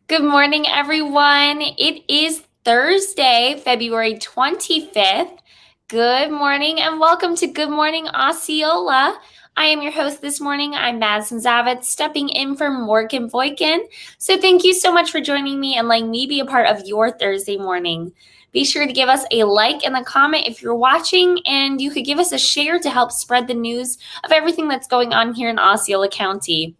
Good morning, everyone. It is Thursday, February 25th. Good morning and welcome to Good Morning Osceola. I am your host this morning. I'm Madison Zavitz, stepping in for Morgan Boykin. So thank you so much for joining me and letting me be a part of your Thursday morning. Be sure to give us a like and a comment if you're watching, and you could give us a share to help spread the news of everything that's going on here in Osceola County.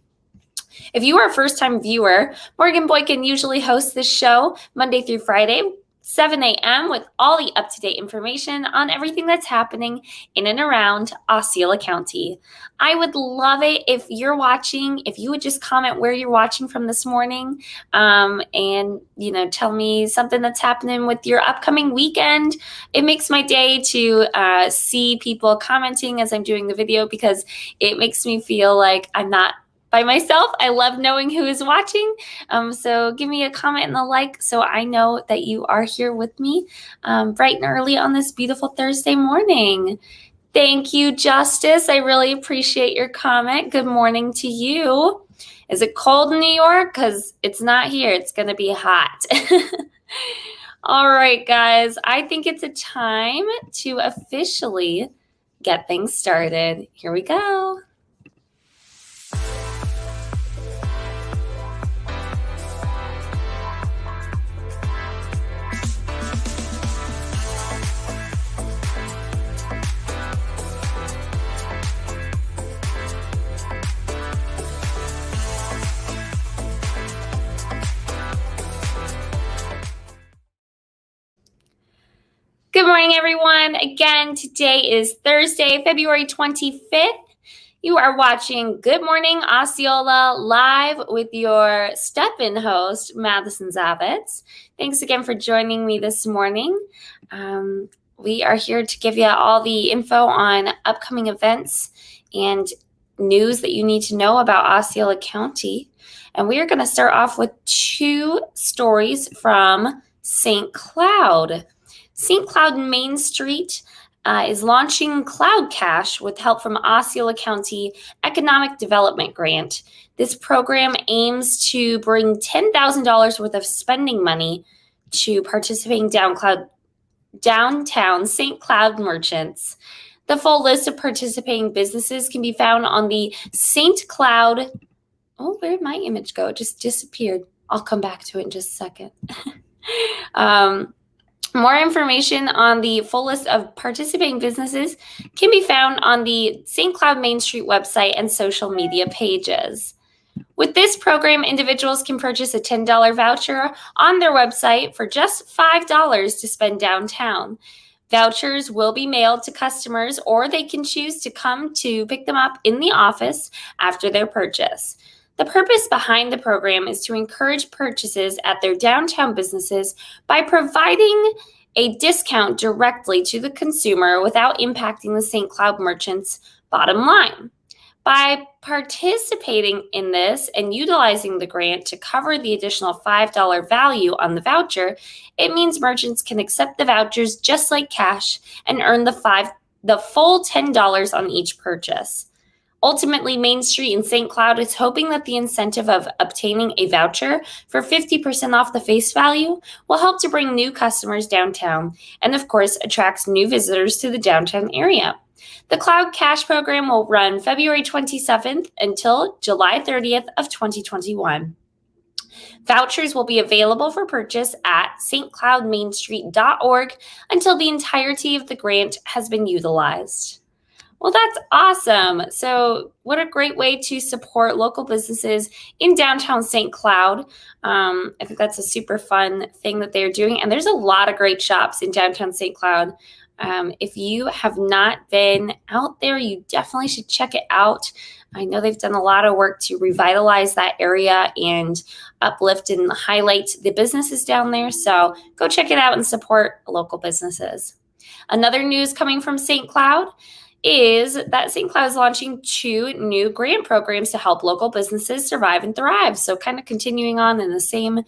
If you are a first-time viewer, Morgan Boykin usually hosts this show Monday through Friday, 7 a.m. with all the up-to-date information on everything that's happening in and around Osceola County. I would love it if you're watching, if you would just comment where you're watching from this morning, and tell me something that's happening with your upcoming weekend. It makes my day to see people commenting as I'm doing the video because it makes me feel like I'm not by myself. I love knowing who is watching. So give me a comment and a like so I know that you are here with me bright and early on this beautiful Thursday morning. Thank you, Justice. I really appreciate your comment. Good morning to you. Is it cold in New York? Because it's not here. It's going to be hot. All right, guys. I think it's a time to officially get things started. Here we go. Good morning, everyone. Again, today is Thursday, February 25th. You are watching Good Morning Osceola live with your step-in host, Madison Zavitz. Thanks again for joining me this morning. We are here to give you all the info on upcoming events and news that you need to know about Osceola County. And we are going to start off with two stories from St. Cloud. St. Cloud Main Street is launching Cloud Cash with help from Osceola County Economic Development Grant. This program aims to bring $10,000 worth of spending money to participating downtown St. Cloud merchants. The full list of participating businesses can be found on the St. Cloud. Oh, where did my image go? It just disappeared. I'll come back to it in just a second. More information on the full list of participating businesses can be found on the St. Cloud Main Street website and social media pages. With this program, individuals can purchase a $10 voucher on their website for just $5 to spend downtown. Vouchers will be mailed to customers, or they can choose to come to pick them up in the office after their purchase. The purpose behind the program is to encourage purchases at their downtown businesses by providing a discount directly to the consumer without impacting the St. Cloud merchants' bottom line. By participating in this and utilizing the grant to cover the additional $5 value on the voucher, it means merchants can accept the vouchers just like cash and earn the full $10 on each purchase. Ultimately, Main Street in St. Cloud is hoping that the incentive of obtaining a voucher for 50% off the face value will help to bring new customers downtown and, of course, attracts new visitors to the downtown area. The Cloud Cash program will run February 27th until July 30th of 2021. Vouchers will be available for purchase at stcloudmainstreet.org until the entirety of the grant has been utilized. Well, that's awesome. So what a great way to support local businesses in downtown St. Cloud. I think that's a super fun thing that they're doing. And there's a lot of great shops in downtown St. Cloud. If you have not been out there, you definitely should check it out. I know they've done a lot of work to revitalize that area and uplift and highlight the businesses down there. So go check it out and support local businesses. Another news coming from St. Cloud is that St. Cloud is launching 2 new grant programs to help local businesses survive and thrive. So kind of continuing on in the same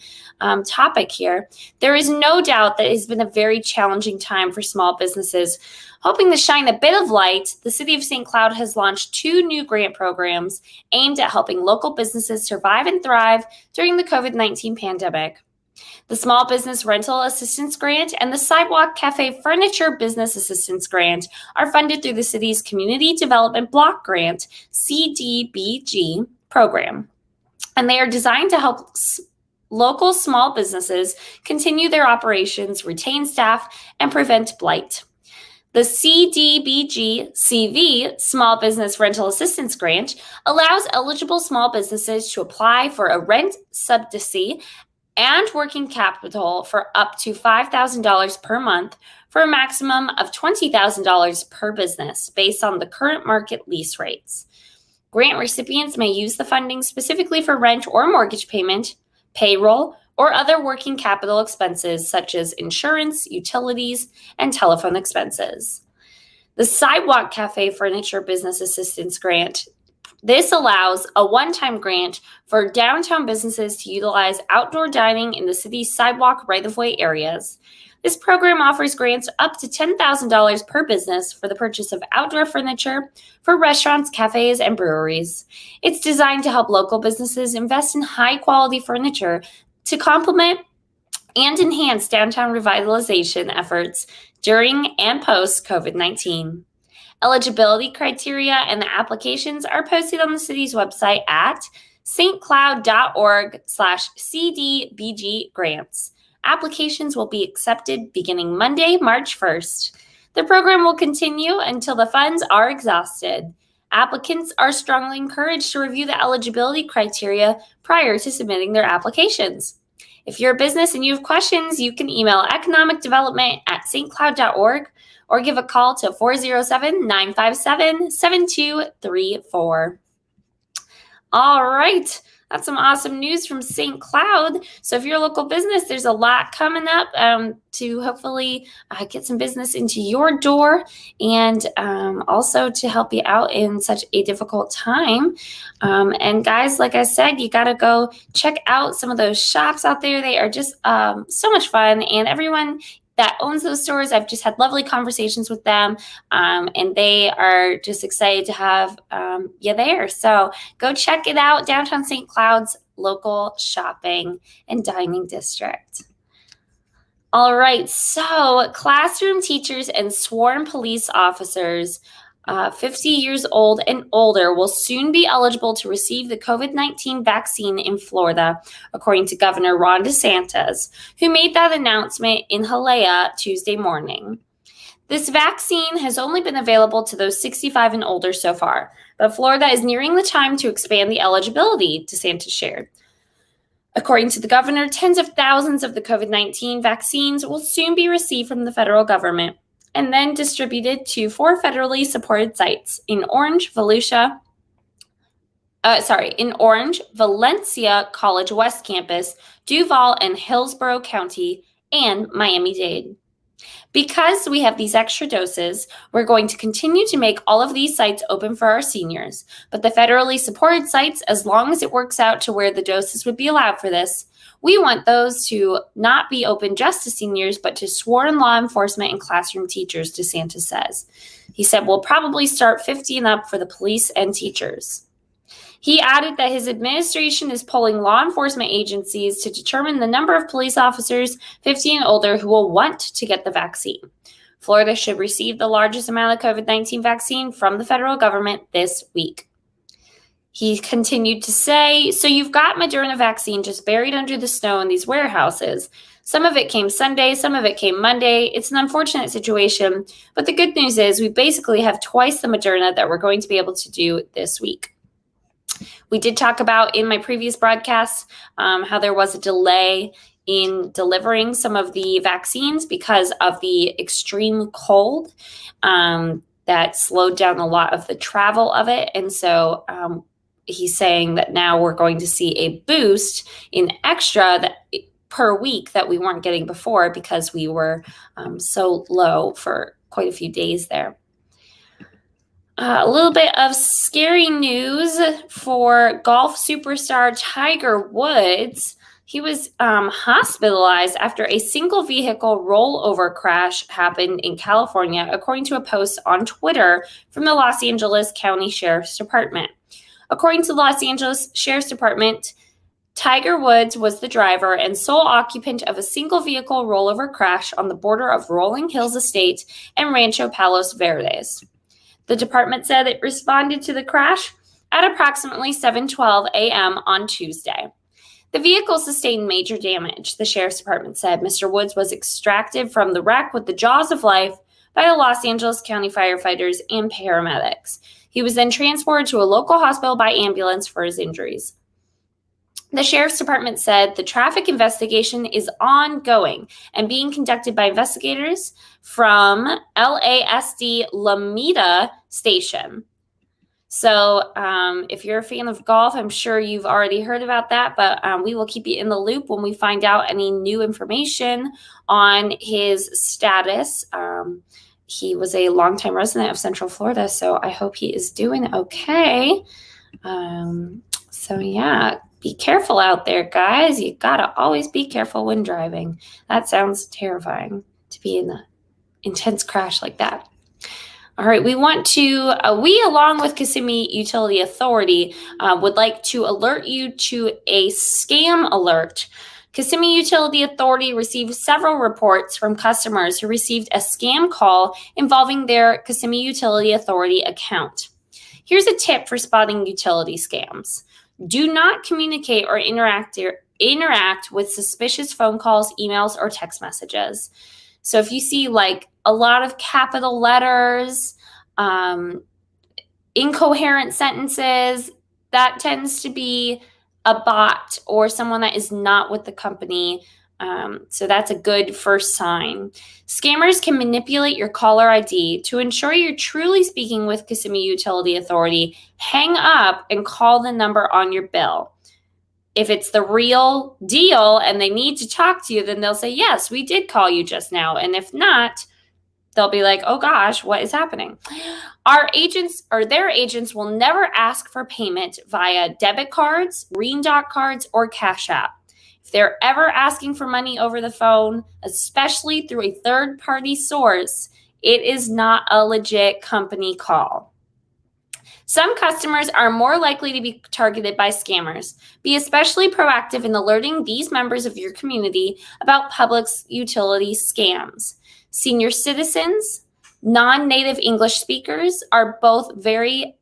topic here. There is no doubt that it has been a very challenging time for small businesses. Hoping to shine a bit of light, the City of St. Cloud has launched 2 new grant programs aimed at helping local businesses survive and thrive during the COVID-19 pandemic. The Small Business Rental Assistance Grant and the Sidewalk Cafe Furniture Business Assistance Grant are funded through the city's Community Development Block Grant, CDBG, program. And they are designed to help local small businesses continue their operations, retain staff, and prevent blight. The CDBG-CV, Small Business Rental Assistance Grant, allows eligible small businesses to apply for a rent subsidy and working capital for up to $5,000 per month for a maximum of $20,000 per business based on the current market lease rates. Grant recipients may use the funding specifically for rent or mortgage payment, payroll, or other working capital expenses such as insurance, utilities, and telephone expenses. The Sidewalk Cafe Furniture Business Assistance Grant. This allows a one-time grant for downtown businesses to utilize outdoor dining in the city's sidewalk right-of-way areas. This program offers grants up to $10,000 per business for the purchase of outdoor furniture for restaurants, cafes, and breweries. It's designed to help local businesses invest in high-quality furniture to complement and enhance downtown revitalization efforts during and post-COVID-19. Eligibility criteria and the applications are posted on the city's website at stcloud.org/CDBG grants. Applications will be accepted beginning Monday, March 1st. The program will continue until the funds are exhausted. Applicants are strongly encouraged to review the eligibility criteria prior to submitting their applications. If you're a business and you have questions, you can email economicdevelopment@stcloud.org or give a call to 407-957-7234. All right. That's some awesome news from St. Cloud. So if you're a local business, there's a lot coming up to hopefully get some business into your door and also to help you out in such a difficult time. And guys, like I said, you got to go check out some of those shops out there. They are just so much fun. And everyone that owns those stores, I've just had lovely conversations with them, and they are just excited to have you there. So go check it out, downtown St. Cloud's local shopping and dining district. All right, so classroom teachers and sworn police officers 50 years old and older will soon be eligible to receive the COVID-19 vaccine in Florida, according to Governor Ron DeSantis, who made that announcement in Hialeah Tuesday morning. This vaccine has only been available to those 65 and older so far, but Florida is nearing the time to expand the eligibility, DeSantis shared. According to the governor, tens of thousands of the COVID-19 vaccines will soon be received from the federal government and then distributed to 4 federally supported sites in Orange, Valencia College West Campus, Duval and Hillsborough County, and Miami-Dade. Because we have these extra doses, we're going to continue to make all of these sites open for our seniors, but the federally supported sites, as long as it works out to where the doses would be allowed for this, we want those to not be open just to seniors, but to sworn law enforcement and classroom teachers, DeSantis says. He said, we'll probably start 50 and up for the police and teachers. He added that his administration is polling law enforcement agencies to determine the number of police officers 50 and older who will want to get the vaccine. Florida should receive the largest amount of COVID-19 vaccine from the federal government this week. He continued to say, so you've got Moderna vaccine just buried under the snow in these warehouses. Some of it came Sunday, some of it came Monday. It's an unfortunate situation, but the good news is we basically have twice the Moderna that we're going to be able to do this week. We did talk about in my previous broadcast how there was a delay in delivering some of the vaccines because of the extreme cold that slowed down a lot of the travel of it. And so he's saying that now we're going to see a boost in extra per week that we weren't getting before because we were so low for quite a few days there. A little bit of scary news for golf superstar Tiger Woods. He was hospitalized after a single vehicle rollover crash happened in California, according to a post on Twitter from the Los Angeles County Sheriff's Department. According to the Los Angeles Sheriff's Department, Tiger Woods was the driver and sole occupant of a single vehicle rollover crash on the border of Rolling Hills Estate and Rancho Palos Verdes. The department said it responded to the crash at approximately 7:12 a.m. on Tuesday. The vehicle sustained major damage, the sheriff's department said. Mr. Woods was extracted from the wreck with the jaws of life by the Los Angeles County firefighters and paramedics. He was then transported to a local hospital by ambulance for his injuries. The sheriff's department said the traffic investigation is ongoing and being conducted by investigators from LASD Lomita Station. So if you're a fan of golf, I'm sure you've already heard about that, but we will keep you in the loop when we find out any new information on his status. He was a longtime resident of Central Florida, so I hope he is doing okay. So yeah, be careful out there, guys. You gotta always be careful when driving. That sounds terrifying to be in an intense crash like that. All right, we want to, we along with Kissimmee Utility Authority would like to alert you to a scam alert. Kissimmee Utility Authority received several reports from customers who received a scam call involving their Kissimmee Utility Authority account. Here's a tip for spotting utility scams. Do not communicate or interact with suspicious phone calls, emails, or text messages. So if you see like a lot of capital letters, incoherent sentences, that tends to be a bot or someone that is not with the company. So that's a good first sign. Scammers can manipulate your caller ID. To ensure you're truly speaking with Kissimmee Utility Authority, hang up and call the number on your bill. If it's the real deal and they need to talk to you, then they'll say, yes, we did call you just now. And if not, they'll be like, oh gosh, what is happening? Our agents or their agents will never ask for payment via debit cards, Green Dot cards, or Cash App. If they're ever asking for money over the phone, especially through a third-party source, it is not a legit company call. Some customers are more likely to be targeted by scammers. Be especially proactive in alerting these members of your community about public utility scams. Senior citizens, non-native English speakers are both very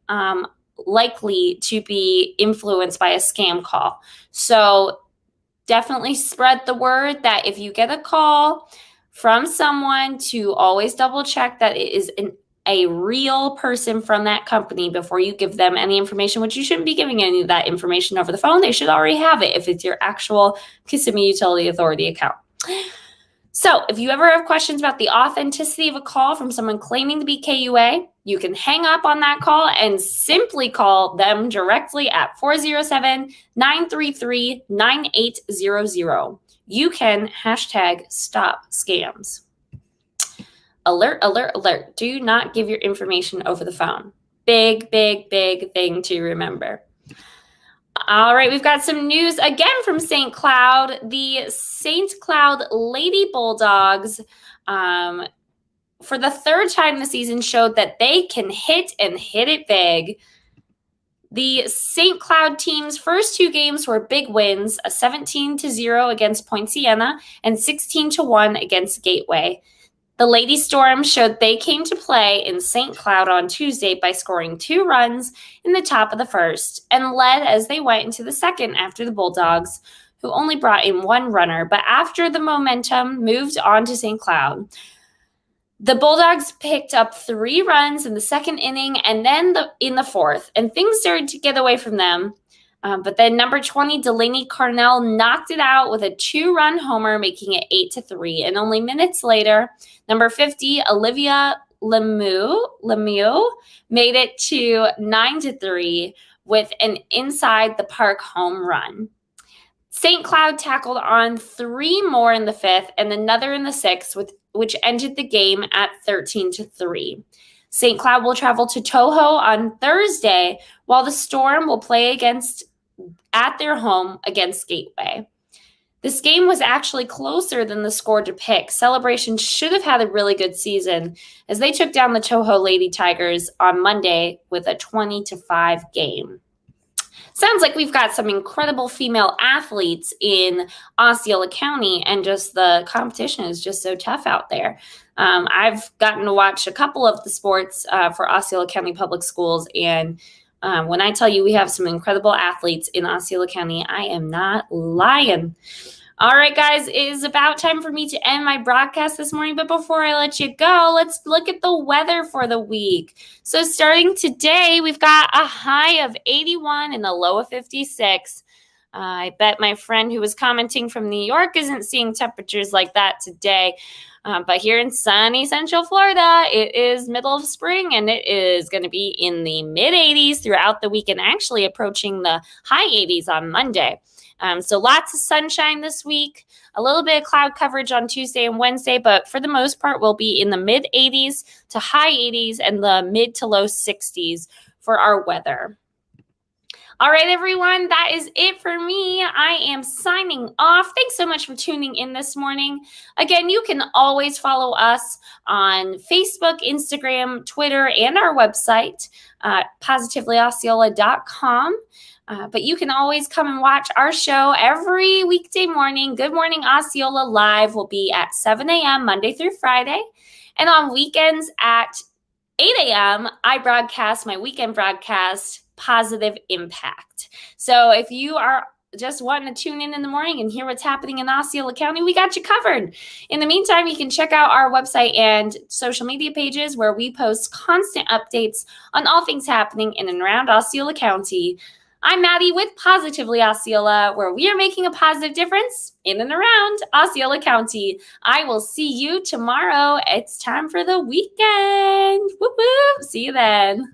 likely to be influenced by a scam call. So definitely spread the word that if you get a call from someone, to always double check that it is a real person from that company before you give them any information, which you shouldn't be giving any of that information over the phone. They should already have it if it's your actual Kissimmee Utility Authority account. So if you ever have questions about the authenticity of a call from someone claiming to be KUA, you can hang up on that call and simply call them directly at 407-933-9800. You can #stop scams. Alert, alert, alert. Do not give your information over the phone. Big, big, big thing to remember. All right, we've got some news again from St. Cloud. The St. Cloud Lady Bulldogs, for the third time this season, showed that they can hit and hit it big. The St. Cloud team's first two games were big wins, a 17-0 against Point Siena and 16-1 against Gateway. The Lady Storm showed they came to play in St. Cloud on Tuesday by scoring 2 runs in the top of the first and led as they went into the second after the Bulldogs, who only brought in 1 runner. But after the momentum moved on to St. Cloud, the Bulldogs picked up 3 runs in the second inning and then in the fourth, and things started to get away from them. But then number 20, Delaney Carnell, knocked it out with a 2-run homer, making it 8-3. And only minutes later, number 50, Olivia Lemieux made it to 9-3 with an inside the park home run. St. Cloud tackled on 3 more in the 5th and another in the 6th, which ended the game at 13-3. St. Cloud will travel to Toho on Thursday, while the Storm will play at their home against Gateway. This game was actually closer than the score depicts. Celebration should have had a really good season as they took down the Toho Lady Tigers on Monday with a 20-5 game. Sounds like we've got some incredible female athletes in Osceola County, and just the competition is just so tough out there. I've gotten to watch a couple of the sports for Osceola County Public Schools, and when I tell you we have some incredible athletes in Osceola County, I am not lying. All right, guys, it is about time for me to end my broadcast this morning. But before I let you go, let's look at the weather for the week. So starting today, we've got a high of 81 and a low of 56. I bet my friend who was commenting from New York isn't seeing temperatures like that today. But here in sunny Central Florida, it is middle of spring, and it is going to be in the mid-80s throughout the week and actually approaching the high 80s on Monday. So lots of sunshine this week, a little bit of cloud coverage on Tuesday and Wednesday, but for the most part, we'll be in the mid-80s to high 80s and the mid to low 60s for our weather. All right, everyone, that is it for me. I am signing off. Thanks so much for tuning in this morning. Again, you can always follow us on Facebook, Instagram, Twitter, and our website, positivelyosceola.com. But you can always come and watch our show every weekday morning. Good Morning Osceola Live will be at 7 a.m. Monday through Friday. And on weekends at 8 a.m., I broadcast my weekend broadcast, Positive Impact. So if you are just wanting to tune in the morning and hear what's happening in Osceola County, we got you covered. In the meantime, you can check out our website and social media pages where we post constant updates on all things happening in and around Osceola County. I'm Madi with Positively Osceola, where we are making a positive difference in and around Osceola County. I will see you tomorrow. It's time for the weekend. Whoop, whoop. See you then.